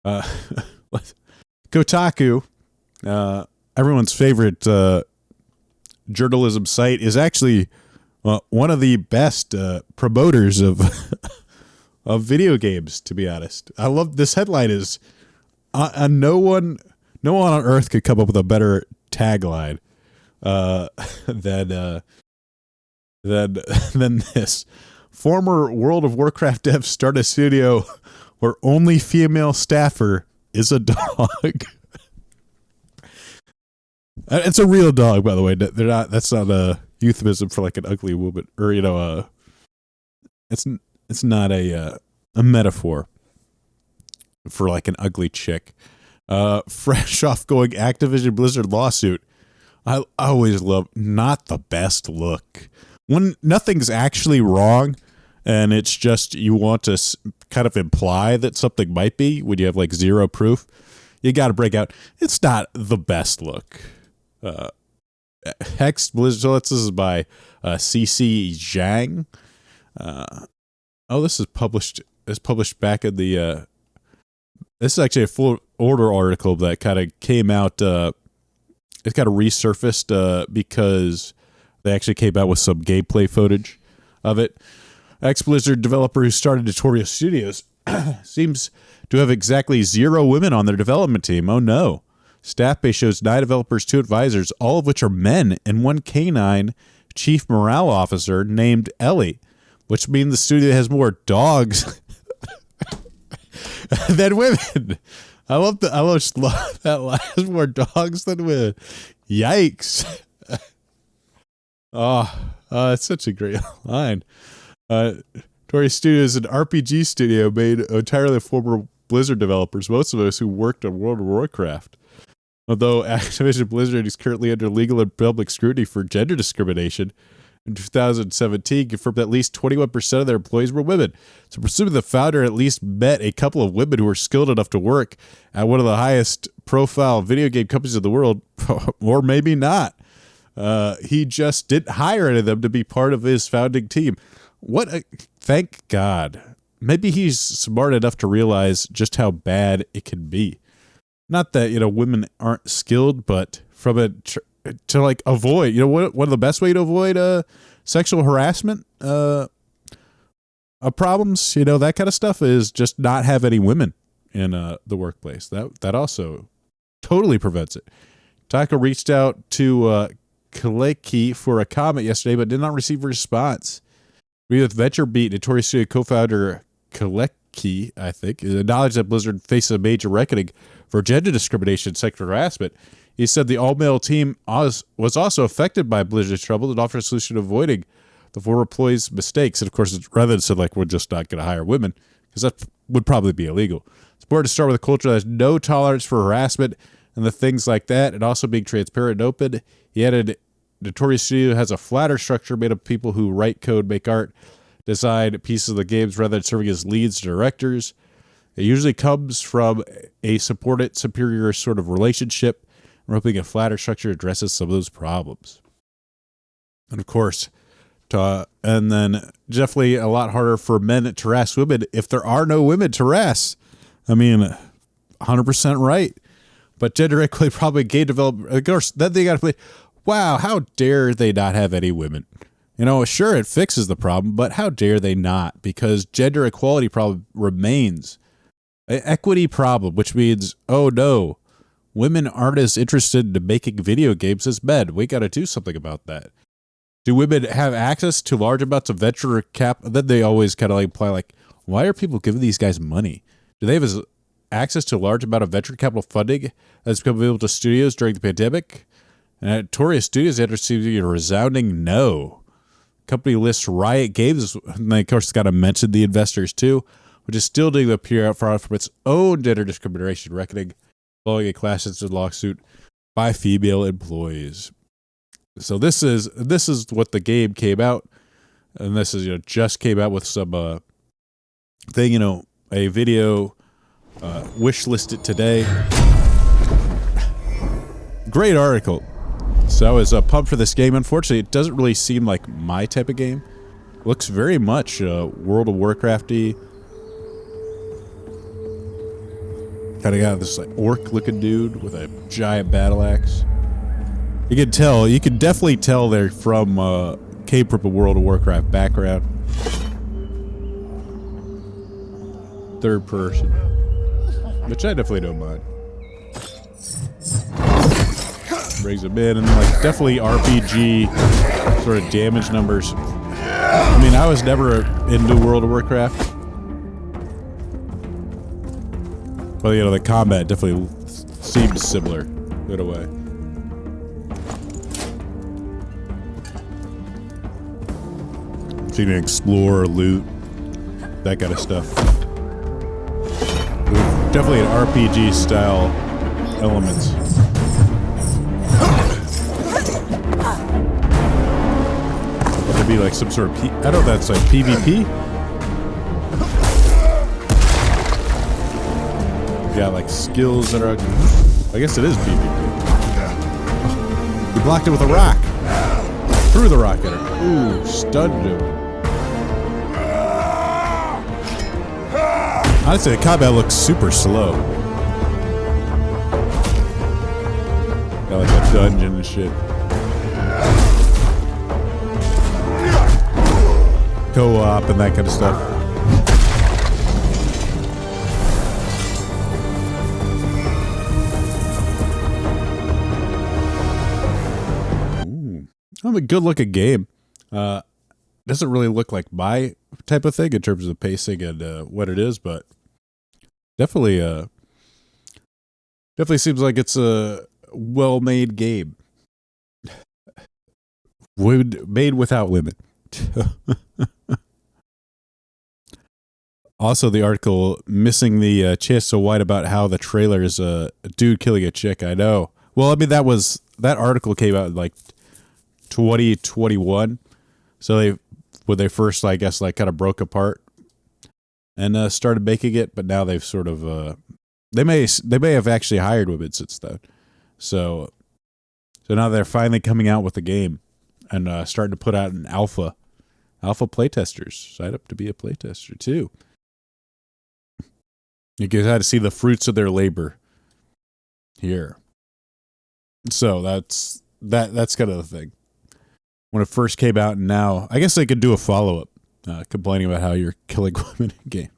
Uh, Kotaku, everyone's favorite journalism site, is actually one of the best promoters of of video games. To be honest, I love this headline. Is no one on earth could come up with a better tagline than than this. Former World of Warcraft devs start a studio where only female staffer is a dog. It's a real dog, by the way. They're not. That's not a euphemism for like an ugly woman, or it's not a metaphor for like an ugly chick. Fresh off going Activision Blizzard lawsuit. I always love not the best look when nothing's actually wrong, and it's just you want to kind of imply that something might be when you have like zero proof. You got to break out. It's not the best look. Hex Blizzard. So this is by CC Zhang. This is published. It's published back in the. This is actually a full order article that kind of came out. It kind of resurfaced because they actually came out with some gameplay footage of it. Ex-Blizzard developer who started Notorious Studios seems to have exactly 0 women on their development team. Oh no. Staff base shows 9 developers, 2 advisors, all of which are men, and 1 canine chief morale officer named Ellie, which means the studio has more dogs than women. I love that last, more dogs than women. Yikes. It's such a great line. Tory Studios, an RPG studio made entirely of former Blizzard developers, most of us who worked on World of Warcraft. Although Activision Blizzard is currently under legal and public scrutiny for gender discrimination, in 2017 confirmed that at least 21% of their employees were women. So presumably the founder at least met a couple of women who were skilled enough to work at one of the highest profile video game companies in the world, or maybe not. He just didn't hire any of them to be part of his founding team. Thank God. Maybe he's smart enough to realize just how bad it can be. Not that, women aren't skilled, but from it to like avoid, one of the best way to avoid sexual harassment problems, that kind of stuff is just not have any women in the workplace. That also totally prevents it. Taco reached out to Kaleki for a comment yesterday, but did not receive a response. With VentureBeat, Notorious Studio co-founder Kaleki, I think, acknowledged that Blizzard faces a major reckoning for gender discrimination and sexual harassment. He said the all-male team was also affected by Blizzard's trouble and offered a solution to avoiding the former employees' mistakes. And of course, rather than say like we're just not going to hire women, because that would probably be illegal. It's important to start with a culture that has no tolerance for harassment and the things like that, and also being transparent and open. He added, Notorious Studio has a flatter structure made up of people who write code, make art, design pieces of the games rather than serving as leads directors. It usually comes from a subordinate superior sort of relationship. We're hoping a flatter structure addresses some of those problems. And of course, and then definitely a lot harder for men to harass women if there are no women to harass. I mean, 100% right. But gender equality probably game development. Of course, then they got to play. Wow, how dare they not have any women? Sure, it fixes the problem, but how dare they not? Because gender equality problem remains an equity problem, which means, oh no, women aren't as interested in making video games as men. We got to do something about that. Do women have access to large amounts of venture cap? Then they always kind of like imply like, why are people giving these guys money? Do they have access to a large amount of venture capital funding that's become available to studios during the pandemic? And at Notorious Studios, the answer seems to be a resounding no. Company lists Riot Games, and they, of course, got to mention the investors too, which is still doing the PR fraud from its own gender discrimination reckoning, following a class-sensitive lawsuit by female employees. So this is what the game came out, and this is just came out with some thing, a video wish listed today. Great article. So I was pumped for this game. Unfortunately, it doesn't really seem like my type of game. It looks very much World of Warcraft-y. Kind of got this like orc-looking dude with a giant battle axe. You can tell. You can definitely tell they're from came from a World of Warcraft background. Third person, which I definitely don't mind. Brings him in, and like definitely RPG sort of damage numbers. I mean, I was never into World of Warcraft, but you know the combat definitely seemed similar in a way. So you can explore, loot, that kind of stuff. Definitely an RPG style elements. Would it be like some sort of I don't know if that's like PvP? Yeah, like skills that are... I guess it is PvP. You blocked it with a rock. Threw the rock at her. Ooh, stunned him. Honestly, the combat looks super slow. Got like a dungeon and shit. Co-op and that kind of stuff. Ooh. A good looking game. Doesn't really look like my type of thing in terms of the pacing and what it is, but definitely seems like it's a well-made game. Made without women. Also, the article missing the chance to white about how the trailer is a dude killing a chick. I know. Well, I mean that article came out in like 2021, so when they first, I guess, like kind of broke apart and started making it, but now they've sort of they may have actually hired women since then. So now they're finally coming out with the game and starting to put out an alpha playtesters. Sign up to be a playtester too. You get to see the fruits of their labor here. So that's kind of the thing. When it first came out, and now I guess they could do a follow-up complaining about how you're killing women in game.